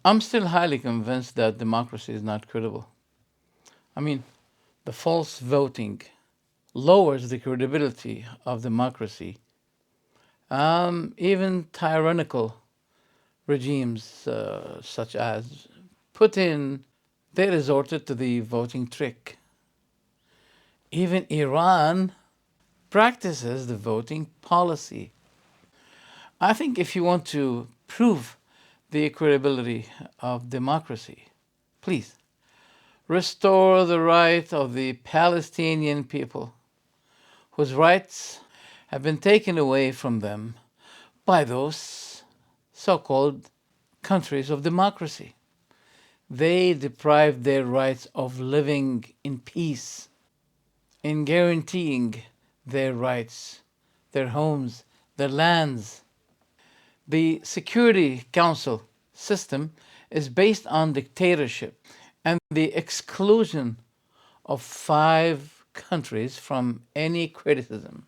I'm still highly convinced that democracy is not credible. I mean, the false voting lowers the credibility of democracy. Even tyrannical regimes such as Putin, they resorted to the voting trick. Even Iran practices the voting policy. I think if you want to prove the credibility of democracy, please restore the right of the Palestinian people, whose rights have been taken away from them by those so-called countries of democracy. They deprived their rights of living in peace, in guaranteeing their rights, their homes, their lands. The Security Council system is based on dictatorship and the exclusion of 5 countries from any criticism.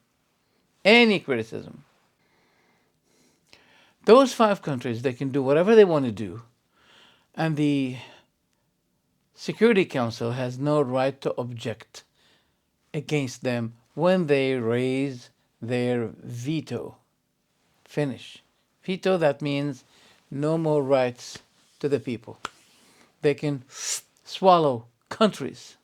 Any criticism. Those 5 countries, they can do whatever they want to do, and the Security Council has no right to object against them when they raise their veto. Finish. Veto, that means no more rights to the people. They can swallow countries,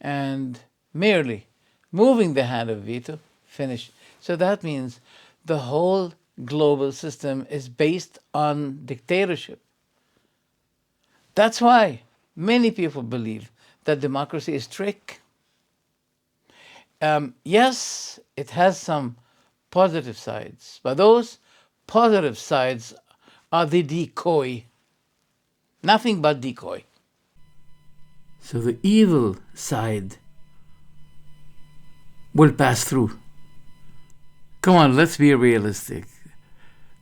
and merely moving the hand of veto, finish. So that means the whole global system is based on dictatorship. That's why many people believe that democracy is trick. Yes, it has some positive sides, but those positive sides are the decoy. Nothing but decoy. So the evil side will pass through. Come on, let's be realistic.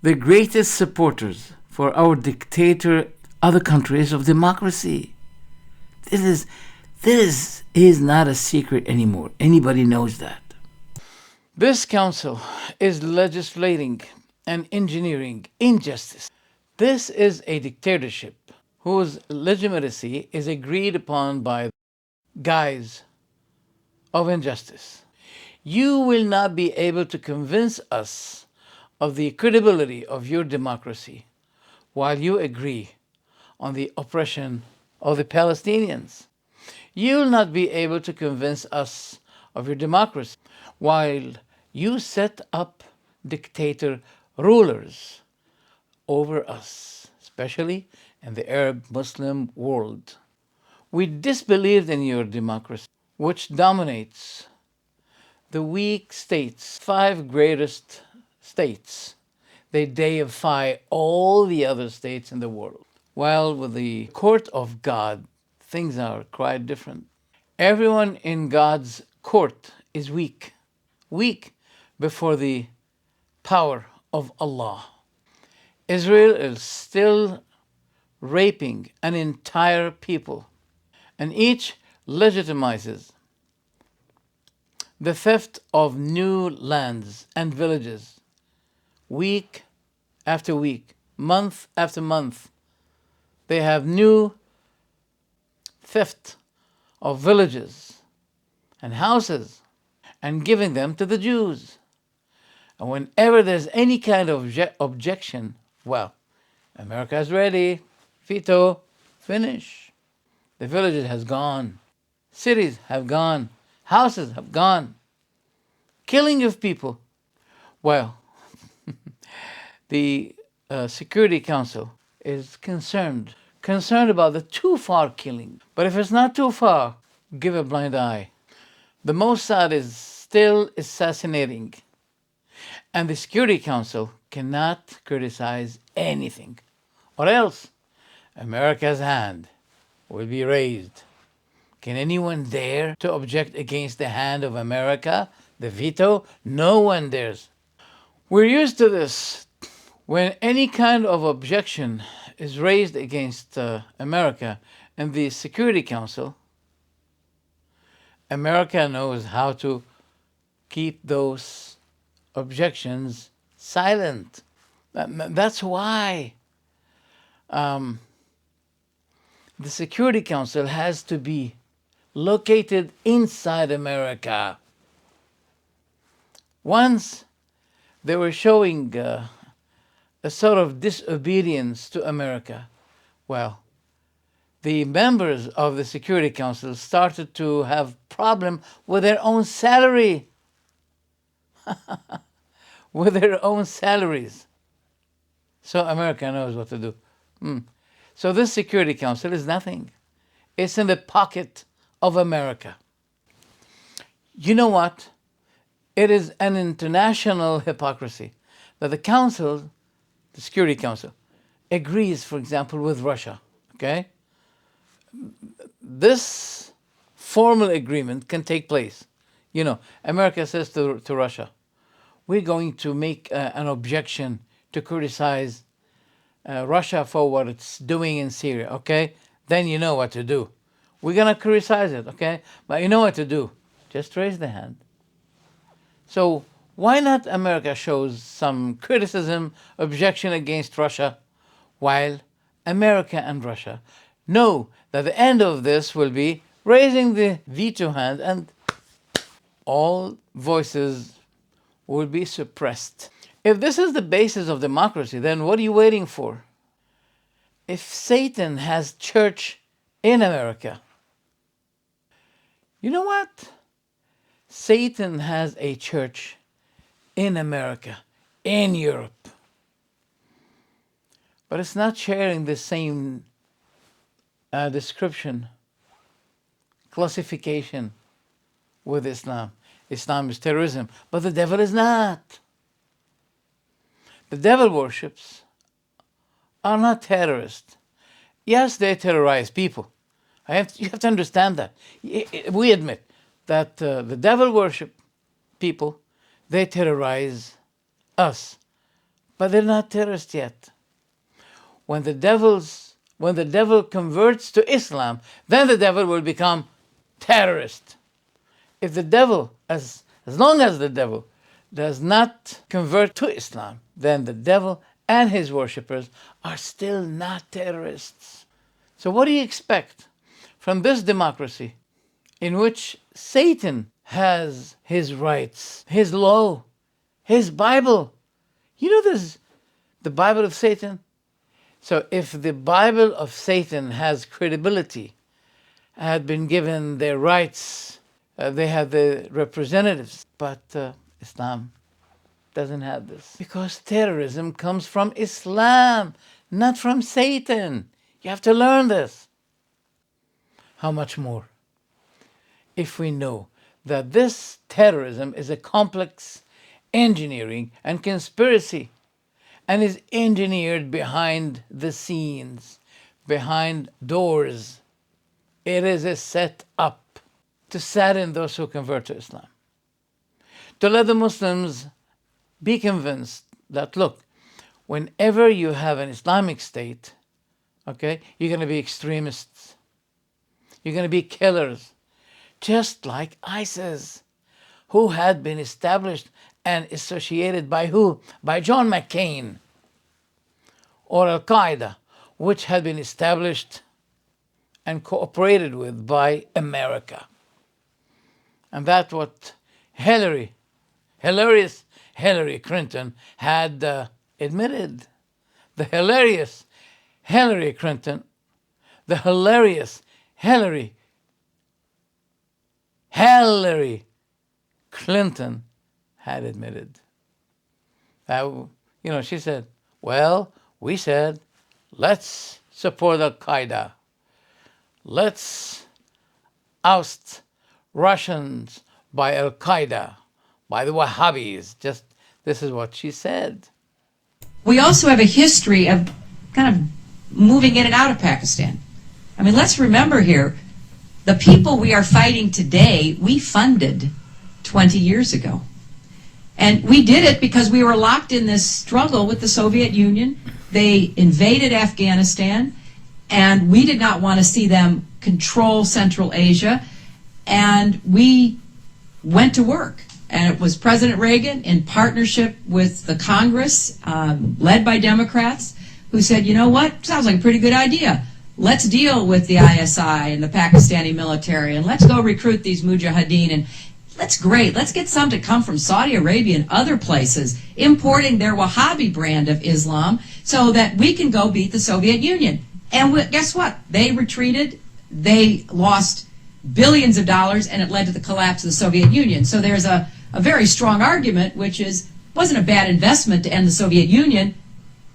The greatest supporters for our dictator are the countries of democracy. This is not a secret anymore. Anybody knows that. This council is legislating and engineering injustice. This is a dictatorship whose legitimacy is agreed upon by guise of injustice. You will not be able to convince us of the credibility of your democracy while you agree on the oppression of the Palestinians. You will not be able to convince us of your democracy while you set up dictator rulers over us, especially in the Arab Muslim world. We disbelieved in your democracy, which dominates the weak states, 5 greatest states. They deify all the other states in the world. While with the court of God, things are quite different. Everyone in God's court is weak before the power of Allah. Israel is still raping an entire people, and each legitimizes the theft of new lands and villages week after week, month after month. They have new theft of villages and houses and giving them to the Jews. And whenever there's any kind of objection, well, America is ready. Veto. Finish. The villages has gone. Cities have gone. Houses have gone. Killing of people. Well, the Security Council is concerned about the too far killing. But if it's not too far, give a blind eye. The Mossad is still assassinating, and the Security Council cannot criticize anything, or else America's hand will be raised. Can anyone dare to object against the hand of America, the veto? No one dares. We're used to this. When any kind of objection is raised against America in the Security Council, America knows how to keep those objections silent. That's why the Security Council has to be located inside America. Once they were showing a sort of disobedience to America. Well, the members of the Security Council started to have problem with their own salary, with their own salaries. So America knows what to do. So this Security Council is nothing. It's in the pocket of America. You know what? It is an international hypocrisy that the Council, the Security Council, agrees, for example, with Russia. Okay? This formal agreement can take place. You know, America says to Russia, we're going to make an objection to criticize Russia for what it's doing in Syria, okay? Then you know what to do. We're going to criticize it, okay? But you know what to do. Just raise the hand. So why not America shows some criticism, objection against Russia, while America and Russia know that the end of this will be raising the veto hand and all voices will be suppressed. If this is the basis of democracy, then what are you waiting for? If Satan has church in America, you know what? Satan has a church in America, in Europe. But it's not sharing the same description, classification with Islam. Islam is terrorism, but the devil is not. The devil worships are not terrorists. Yes, they terrorize people. You have to understand that. We admit that the devil worship people, they terrorize us, but they're not terrorists yet. When the devil converts to Islam, then the devil will become terrorist. If the devil, as long as the devil does not convert to Islam, then the devil and his worshippers are still not terrorists. So what do you expect from this democracy in which Satan has his rights, his law, his Bible? You know this, the Bible of Satan? So if the Bible of Satan has credibility, had been given their rights, they have the representatives, but Islam doesn't have this. Because terrorism comes from Islam, not from Satan. You have to learn this. How much more if we know that this terrorism is a complex engineering and conspiracy and is engineered behind the scenes, behind doors. It is a set up to sadden those who convert to Islam, to let the Muslims be convinced that, look, whenever you have an Islamic state, okay, you're going to be extremists. You're going to be killers, just like ISIS, who had been established and associated by who? By John McCain, or Al-Qaeda, which had been established and cooperated with by America. And that's what hilarious Hillary Clinton had admitted. The hilarious Hillary Clinton, the hilarious Hillary Clinton had admitted. She said, well, we said, let's support Al-Qaeda. Let's oust Russians by Al-Qaeda, by the Wahhabis. Just this is what she said. We also have a history of kind of moving in and out of Pakistan. I mean, let's remember here, the people we are fighting today, we funded 20 years ago. And we did it because we were locked in this struggle with the Soviet Union. They invaded Afghanistan, and we did not want to see them control Central Asia. And we went to work. And it was President Reagan in partnership with the Congress, led by Democrats. who said, you know what, sounds like a pretty good idea. Let's deal with the ISI and the Pakistani military, and let's go recruit these mujahideen, and that's great. Let's get some to come from Saudi Arabia and other places, importing their Wahhabi brand of Islam so that we can go beat the Soviet Union. And guess what? They retreated. They lost billions of dollars, and it led to the collapse of the Soviet Union. So there's a very strong argument, which is, wasn't a bad investment to end the Soviet Union,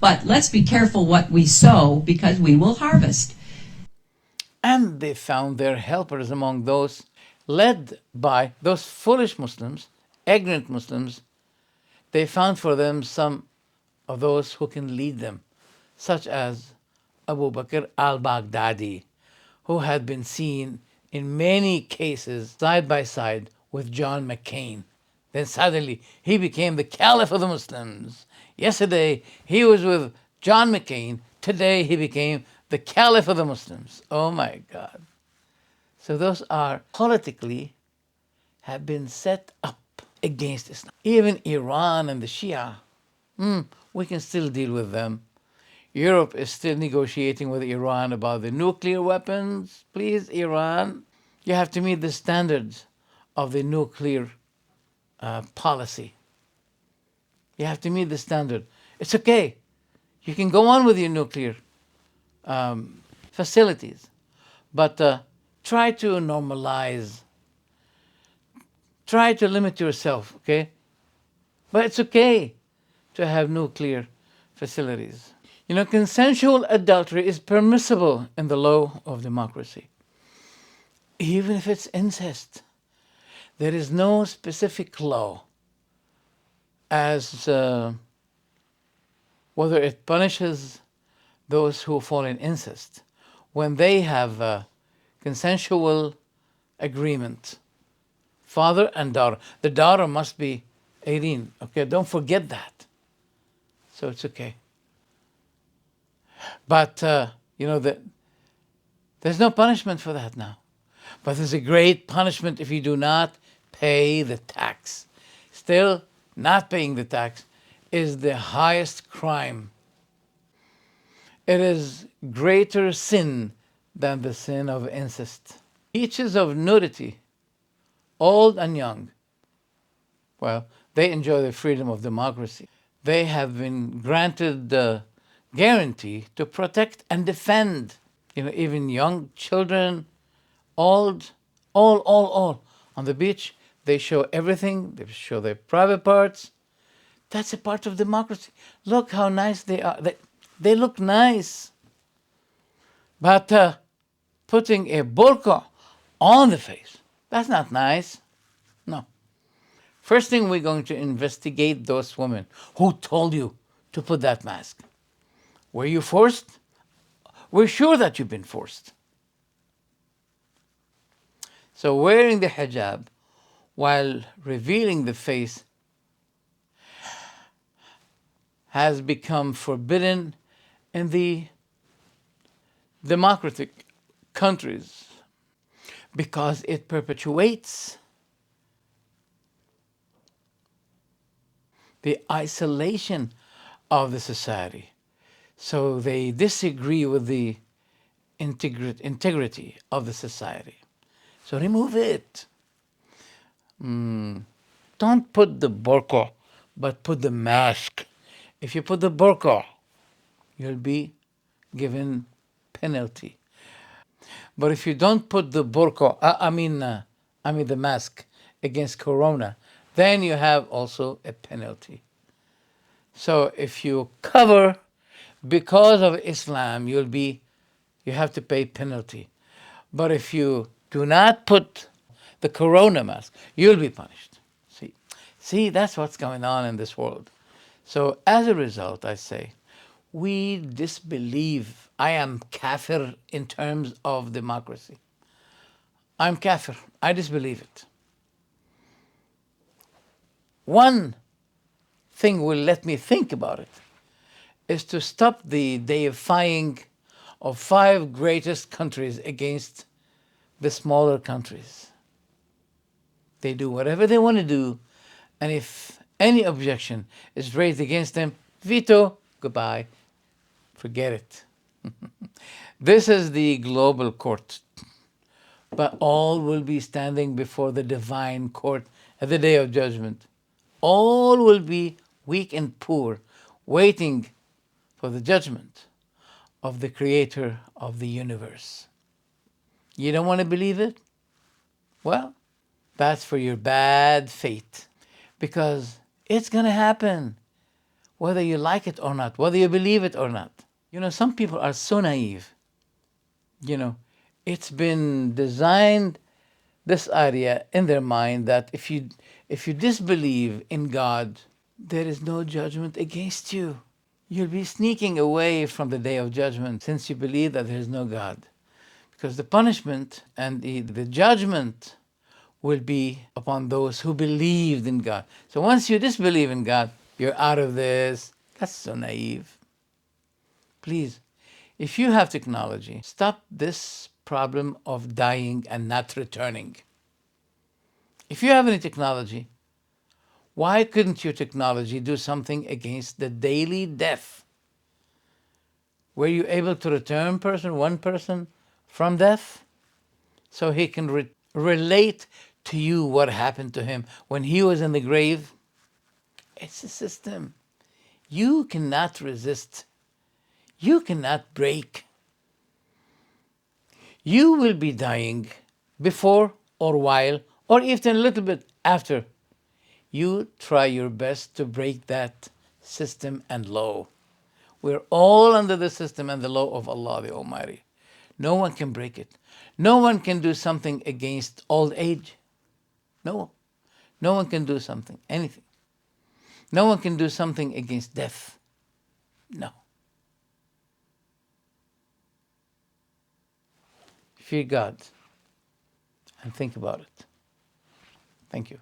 but let's be careful what we sow because we will harvest. And they found their helpers among those led by those foolish Muslims, ignorant Muslims. They found for them some of those who can lead them, such as Abu Bakr al-Baghdadi, who had been seen in many cases side by side with John McCain. Then suddenly he became the Caliph of the Muslims. Yesterday he was with John McCain. Today he became the Caliph of the Muslims. Oh my God. So those are politically have been set up against Islam. Even Iran and the Shia, we can still deal with them. Europe is still negotiating with Iran about the nuclear weapons. Please, Iran, you have to meet the standards of the nuclear policy. You have to meet the standard. It's okay. You can go on with your nuclear facilities, but try to normalize. Try to limit yourself, okay? But it's okay to have nuclear facilities. You know, consensual adultery is permissible in the law of democracy, even if it's incest. There is no specific law as whether it punishes those who fall in incest when they have a consensual agreement. Father and daughter. The daughter must be 18. Okay, don't forget that. So it's okay. But, there's no punishment for that now. But there's a great punishment if you do not pay the tax. Still, not paying the tax is the highest crime. It is greater sin than the sin of incest. Beaches of nudity, old and young, well, they enjoy the freedom of democracy. They have been granted the guarantee to protect and defend, even young children, old, all. On the beach, they show everything. They show their private parts. That's a part of democracy. Look how nice they are. They look nice. But putting a burqa on the face, that's not nice. No. First thing, we're going to investigate those women who told you to put that mask. Were you forced? We're sure that you've been forced. So wearing the hijab while revealing the face has become forbidden in the democratic countries because it perpetuates the isolation of the society. So they disagree with the integrity of the society. So remove it. Don't put the burqa, but put the mask. If you put the burqa, you'll be given penalty. But if you don't put the burqa, the mask against corona, then you have also a penalty. So if you cover because of Islam, you have to pay penalty. But if you do not put the corona mask, you'll be punished. See, that's what's going on in this world. So as a result, I say, we disbelieve. I am kafir in terms of democracy. I'm kafir. I disbelieve it. One thing will let me think about it is to stop the deifying of 5 greatest countries against the smaller countries. They do whatever they want to do, and if any objection is raised against them, veto, goodbye, Forget it. This is the global court. But all will be standing before the divine court at the day of judgment. All will be weak and poor, waiting for the judgment of the creator of the universe. You don't want to believe it? Well, that's for your bad fate. Because it's going to happen, whether you like it or not, whether you believe it or not. You know, some people are so naive. You know, it's been designed, this idea in their mind, that if you disbelieve in God, there is no judgment against you. You'll be sneaking away from the day of judgment since you believe that there is no God. Because the punishment and the judgment will be upon those who believed in God. So once you disbelieve in God, you're out of this. That's so naive. Please, if you have technology, stop this problem of dying and not returning. If you have any technology, why couldn't your technology do something against the daily death? Were you able to return one person from death? So he can relate to you what happened to him when he was in the grave? It's a system. You cannot resist. You cannot break. You will be dying before or while, or even a little bit after. You try your best to break that system and law. We're all under the system and the law of Allah the Almighty. No one can break it. No one can do something against old age. No. No one can do something, anything. No one can do something against death. No. Fear God and think about it. Thank you.